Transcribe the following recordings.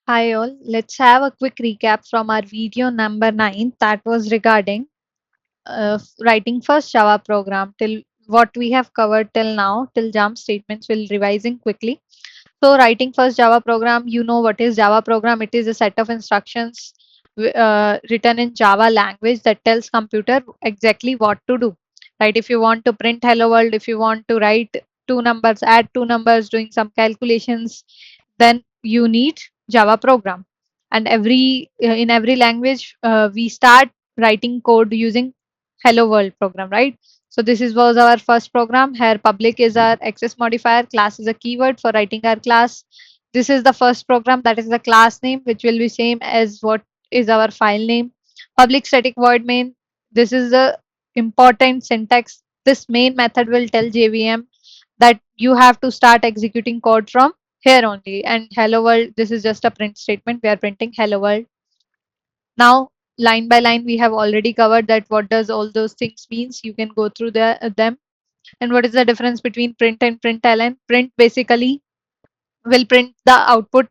Hi all, let's have a quick recap from our video number 9 that was regarding writing first Java program till what we have covered till now till jump statements will revising quickly. So writing first Java program, you know what is Java program? It is a set of instructions written in Java language that tells computer exactly what to do. Right? If you want to print hello world, if you want to write two numbers, add two numbers, doing some calculations, then you need Java program. And in every language, we start writing code using hello world program, right? So was our first program. Here public is our access modifier, class is a keyword for writing our class. This is the first program, that is the class name, which will be same as what is our file name. Public static void main, this is the important syntax. This main method will tell JVM that you have to start executing code from here only. And hello world, this is just a print statement. We are printing hello world. Now, line by line, we have already covered that what does all those things means. You can go through them. And what is the difference between print and println? Print basically will print the output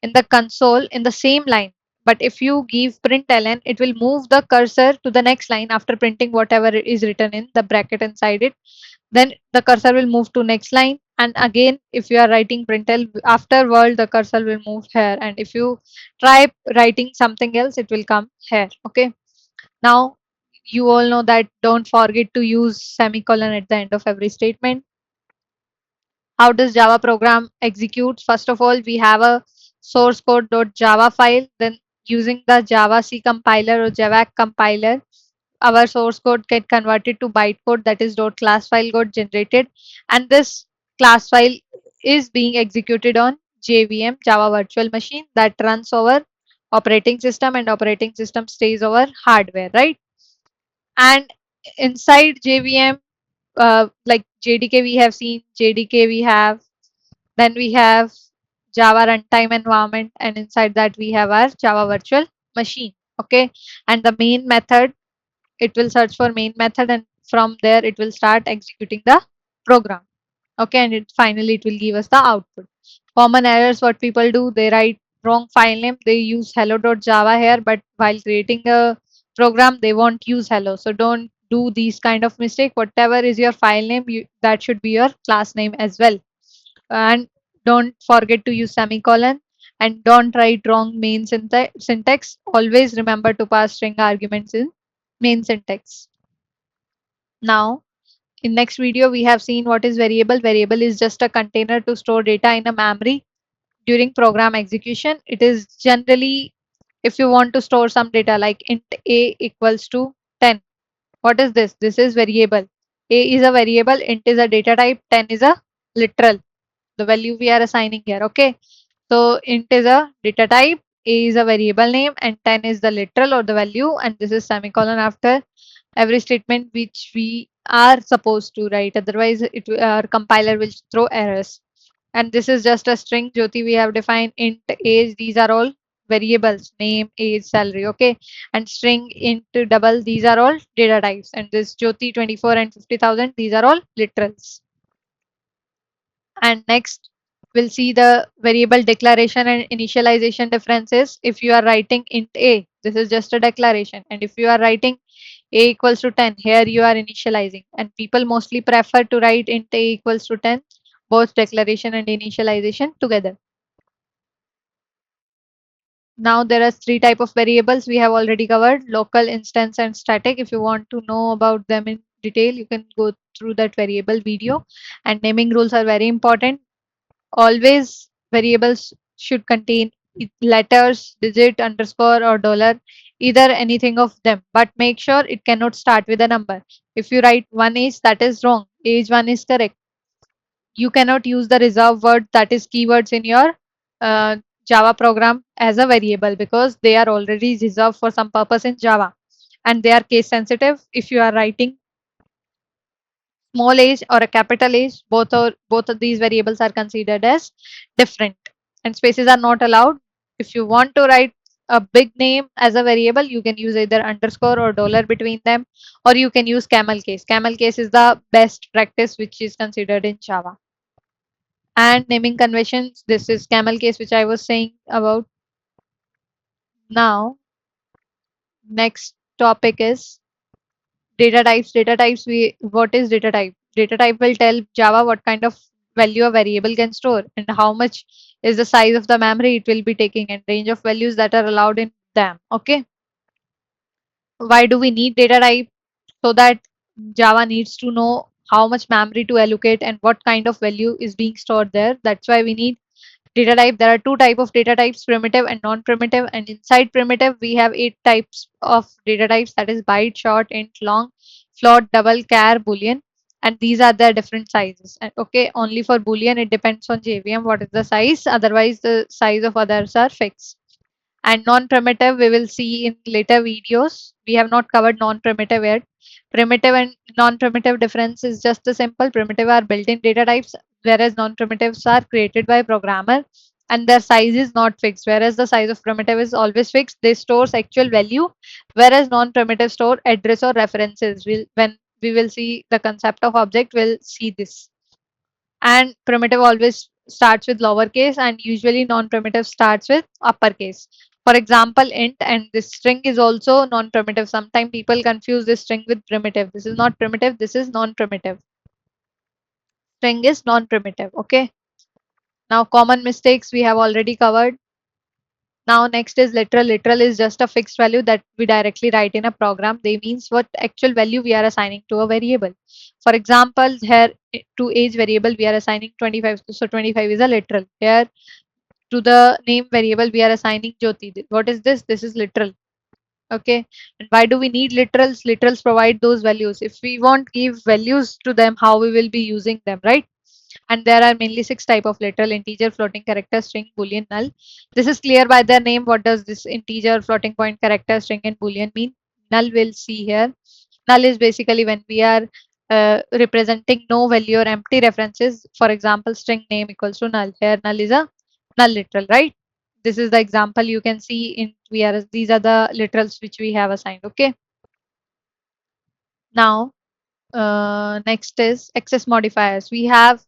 in the console in the same line. But if you give println, it will move the cursor to the next line after printing whatever is written in the bracket inside it. Then the cursor will move to next line. And again, if you are writing println after world, the cursor will move here. And if you try writing something else, it will come here. Okay. Now you all know that don't forget to use semicolon at the end of every statement. How does Java program execute? First of all, we have a source code.java file. Then using the Java C compiler or Java compiler, our source code get converted to bytecode, that is .class file got generated. And this class file is being executed on JVM, Java virtual machine, that runs over operating system, and operating system stays over hardware, right? And inside JVM, like JDK, we have seen JDK, then we have Java runtime environment, and inside that we have our Java virtual machine. Okay, and the main method, it will search for main method, and from there it will start executing the program. Okay, and finally it will give us the output. Common errors what people do, they write wrong file name, they use hello.java here, but while creating a program they won't use hello. So don't do these kind of mistake. Whatever is your file name, that should be your class name as well. And don't forget to use semicolon, and don't write wrong main syntax. Always remember to pass string arguments in main syntax. Now in next video, we have seen what is variable. Variable is just a container to store data in a memory during program execution. It is generally, if you want to store some data like int a equals to 10. What is this? This is variable. A is a variable, int is a data type, 10 is a literal, the value we are assigning here. Okay. So int is a data type, a is a variable name, and 10 is the literal or the value, and this is semicolon after every statement which we are supposed to write. Otherwise, our compiler will throw errors. And this is just a string. Jyoti, we have defined int age. These are all variables: name, age, salary. Okay, and string, int, double. These are all data types. And this Jyoti 24 and 50,000. These are all literals. And next, we'll see the variable declaration and initialization differences. If you are writing int a, this is just a declaration. And if you are writing a equals to 10, here you are initializing. And people mostly prefer to write int a equals to 10, both declaration and initialization together. Now there are three type of variables we have already covered: local, instance, and static. If you want to know about them in detail, you can go through that variable video. And naming rules are very important. Always variables should contain letters, digit, underscore, or dollar, either anything of them. But make sure it cannot start with a number. If you write one age, that is wrong. Age one is correct. You cannot use the reserved word, that is keywords, in your uh, Java program as a variable, because they are already reserved for some purpose in Java, and they are case sensitive. If you are writing small age or a capital age, both of these variables are considered as different, and spaces are not allowed. If you want to write a big name as a variable, you can use either underscore or dollar between them, or you can use camel case. Camel case is the best practice which is considered in Java. And naming conventions, this is camel case which I was saying about. Now, next topic is data types. Data types, what is data type? Data type will tell Java what kind of value a variable can store and how much is the size of the memory it will be taking and range of values that are allowed in them. Okay. Why do we need data type? So that Java needs to know how much memory to allocate and what kind of value is being stored there. That's why we need data type. There are two type of data types, primitive and non-primitive, and inside primitive we have 8 types of data types, that is byte, short, int, long, float, double, char, boolean, and these are the different sizes. And okay, only for boolean it depends on JVM what is the size, otherwise the size of others are fixed. And non-primitive we will see in later videos. We have not covered non-primitive yet. Primitive and non-primitive difference is just a simple. Primitive are built-in data types, whereas non-primitives are created by programmer and their size is not fixed. Whereas the size of primitive is always fixed, they stores actual value, whereas non-primitive store address or references. When we will see the concept of object, we'll see this. And primitive always starts with lowercase and usually non-primitive starts with uppercase. For example, int, and this string is also non-primitive. Sometimes people confuse this string with primitive. This is not primitive, this is non-primitive. String is non-primitive. Okay. Now common mistakes we have already covered. Now next is literal. Literal is just a fixed value that we directly write in a program. They means what actual value we are assigning to a variable. For example, here to age variable we are assigning 25. So 25 is a literal. Here to the name variable we are assigning Jyoti. What is this? This is literal. Okay. And why do we need literals? Literals provide those values. If we want give values to them, how we will be using them, right? And there are mainly 6 type of literal: integer, floating character, string, boolean, null. This is clear by their name. What does this integer, floating point character, string, and boolean mean? Null we'll see here. Null is basically when we are representing no value or empty references. For example, string name equals to null. Here null is a null literal, right? This is the example you can see in these are the literals which we have assigned. Okay. Now next is access modifiers. We have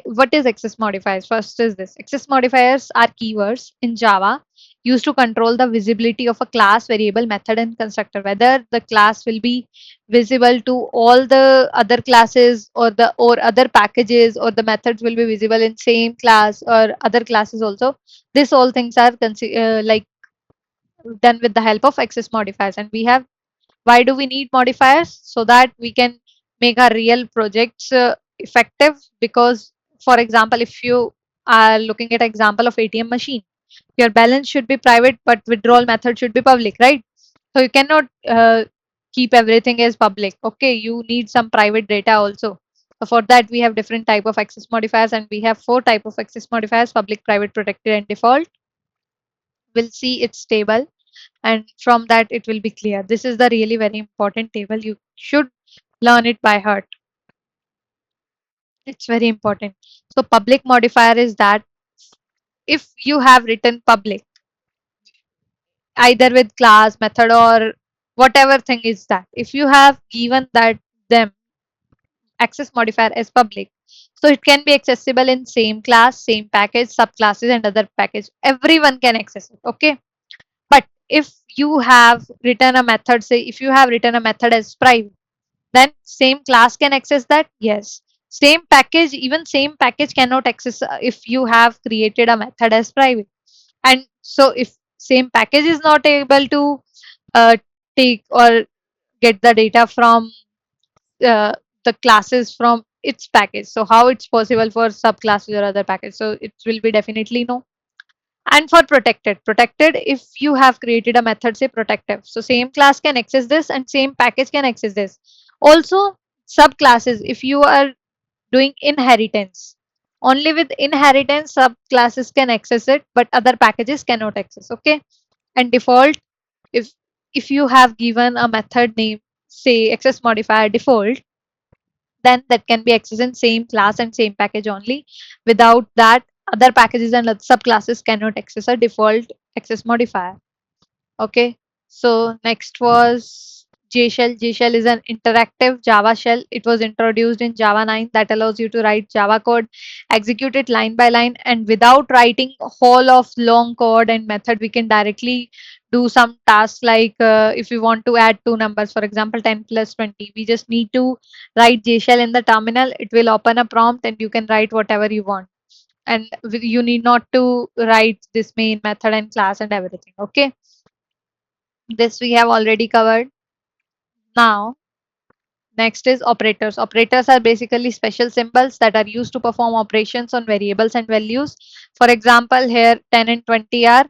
what is access modifiers? First is this. Access modifiers are keywords in Java used to control the visibility of a class, variable, method, and constructor. Whether the class will be visible to all the other classes or other packages, or the methods will be visible in same class or other classes also. This all things are like done with the help of access modifiers. And we have, why do we need modifiers? So that we can make our real projects effective. Because for example, if you are looking at example of ATM machine, your balance should be private but withdrawal method should be public, right? So you cannot keep everything as public. Okay, you need some private data also. So for that we have different type of access modifiers, and we have 4 type of access modifiers: public, private, protected, and default. We'll see its table, and from that it will be clear. This is the really very important table. You should learn it by heart. It's very important. So public modifier is that if you have written public either with class, method, or whatever thing is that, if you have given that them access modifier as public, so it can be accessible in same class, same package, subclasses, and other package. Everyone can access it. Okay. But if you have written a method, say if you have written a method as private, then same class can access that. Yes. Same package, even same package cannot access if you have created a method as private. And so if same package is not able to uh, take or get the data from uh, the classes from its package, so how it's possible for subclasses or other package? So it will be definitely no. And for protected, if you have created a method, say protective, so same class can access this and same package can access this. Also subclasses, if you are doing inheritance, only with inheritance subclasses can access it, but other packages cannot access. Okay. And default, if if you have given a method name, say access modifier default, then that can be accessed in same class and same package only. Without that, other packages and subclasses cannot access a default access modifier. Okay. So next was JShell. JShell is an interactive Java shell. It was introduced in Java 9 that allows you to write Java code, execute it line by line, and without writing a whole of long code and method, we can directly do some tasks like if we want to add two numbers, for example, 10 plus 20, we just need to write JShell in the terminal. It will open a prompt and you can write whatever you want. And you need not to write this main method and class and everything. Okay, this we have already covered. Now next is operators. Operators are basically special symbols that are used to perform operations on variables and values. For example, here 10 and 20 are,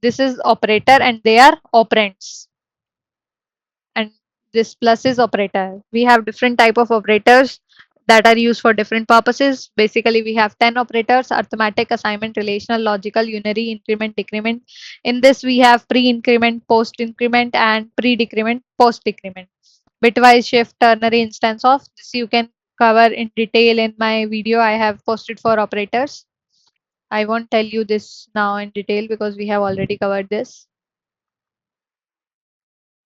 this is operator and they are operands. And this plus is operator. We have different type of operators that are used for different purposes. Basically, we have 10 operators: arithmetic, assignment, relational, logical, unary, increment, decrement. In this, we have pre-increment, post-increment, and pre-decrement, post-decrement. Bitwise shift, ternary, instance of. This you can cover in detail in my video I have posted for operators. I won't tell you this now in detail because we have already covered this.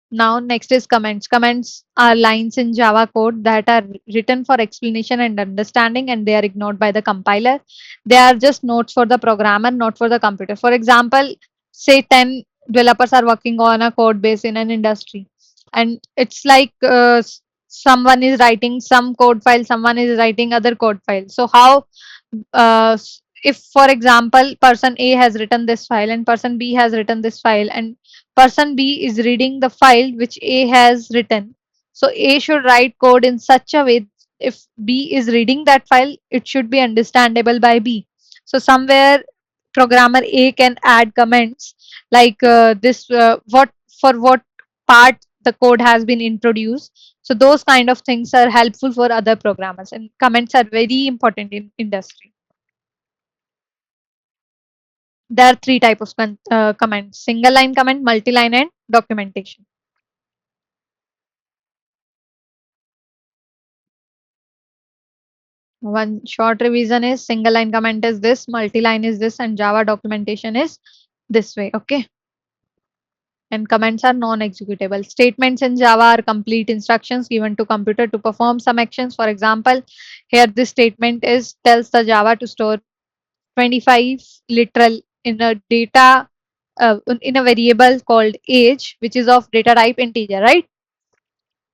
Now, next is comments. Comments are lines in Java code that are written for explanation and understanding, and they are ignored by the compiler. They are just notes for the programmer, not for the computer. For example, say 10 developers are working on a code base in an industry, and it's like someone is writing some code file, someone is writing other code file. So how if, for example, person A has written this file and person B has written this file, and person B is reading the file which A has written. So A should write code in such a way, if B is reading that file, it should be understandable by B. So somewhere programmer A can add comments like this, what for what part the code has been introduced. So those kind of things are helpful for other programmers, and comments are very important in industry. There are three types of comments: single line comment, multi-line, and documentation. One short revision is single line comment is this, multi-line is this, and Java documentation is this way. Okay. And comments are non-executable. Statements in Java are complete instructions given to computer to perform some actions. For example, here this statement is tells the Java to store 25 literal in a data in a variable called age, which is of data type integer, right?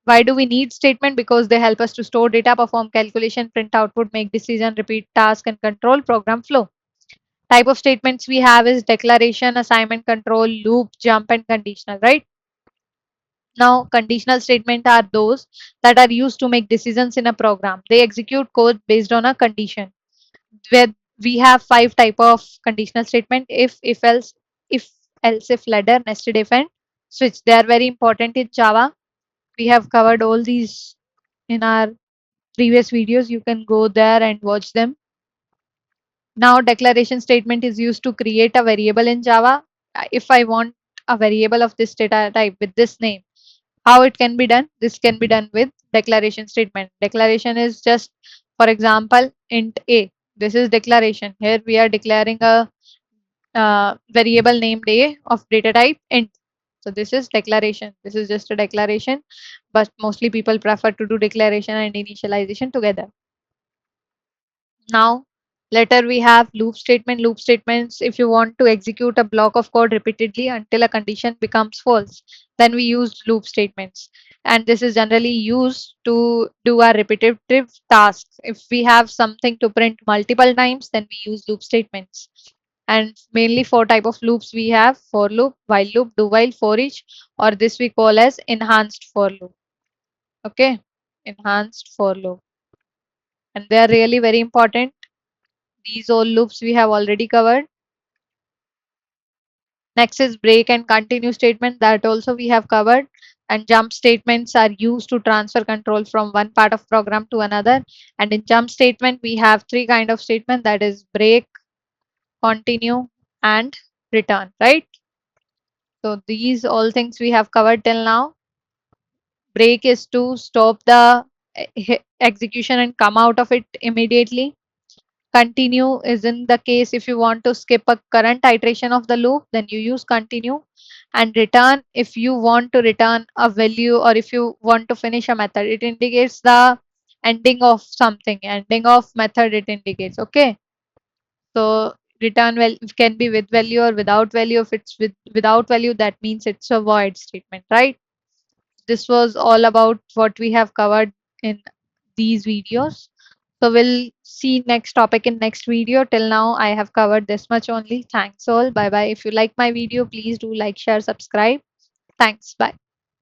Why do we need statement? Because they help us to store data, perform calculation, print output, make decision, repeat task, and control program flow. Type of statements we have is declaration, assignment, control, loop, jump, and conditional, right? Now, conditional statements are those that are used to make decisions in a program. They execute code based on a condition. Where we have five type of conditional statement: if else, if ladder, nested if, and switch. They are very important in Java. We have covered all these in our previous videos. You can go there and watch them. Now, declaration statement is used to create a variable in Java. If I want a variable of this data type with this name, how it can be done? This can be done with declaration statement. Declaration is just, for example, int a. This is declaration. Here we are declaring a variable named a of data type int. So this is declaration. This is just a declaration, but mostly people prefer to do declaration and initialization together. Now, later we have loop statement. Loop statements, if you want to execute a block of code repeatedly until a condition becomes false, then we use loop statements. And this is generally used to do a repetitive task. If we have something to print multiple times, then we use loop statements. And mainly four type of loops we have: for loop, while loop, do while, for each, or this we call as enhanced for loop. Okay, enhanced for loop. And they are really very important. These all loops we have already covered. Next is break and continue statement, that also we have covered. And jump statements are used to transfer control from one part of program to another. And in jump statement, we have three kind of statement, that is break, continue, and return, right? So these all things we have covered till now. Break is to stop the execution and come out of it immediately. Continue is in the case if you want to skip a current iteration of the loop, then you use continue. And return, if you want to return a value or if you want to finish a method, it indicates the ending of something, ending of method it indicates. Okay, so return can be with value or without value. If it's without value, that means it's a void statement, right? This was all about what we have covered in these videos. So we'll see next topic in next video. Till now, I have covered this much only. Thanks all. Bye bye. If you like my video, please do like, share, subscribe. Thanks. Bye.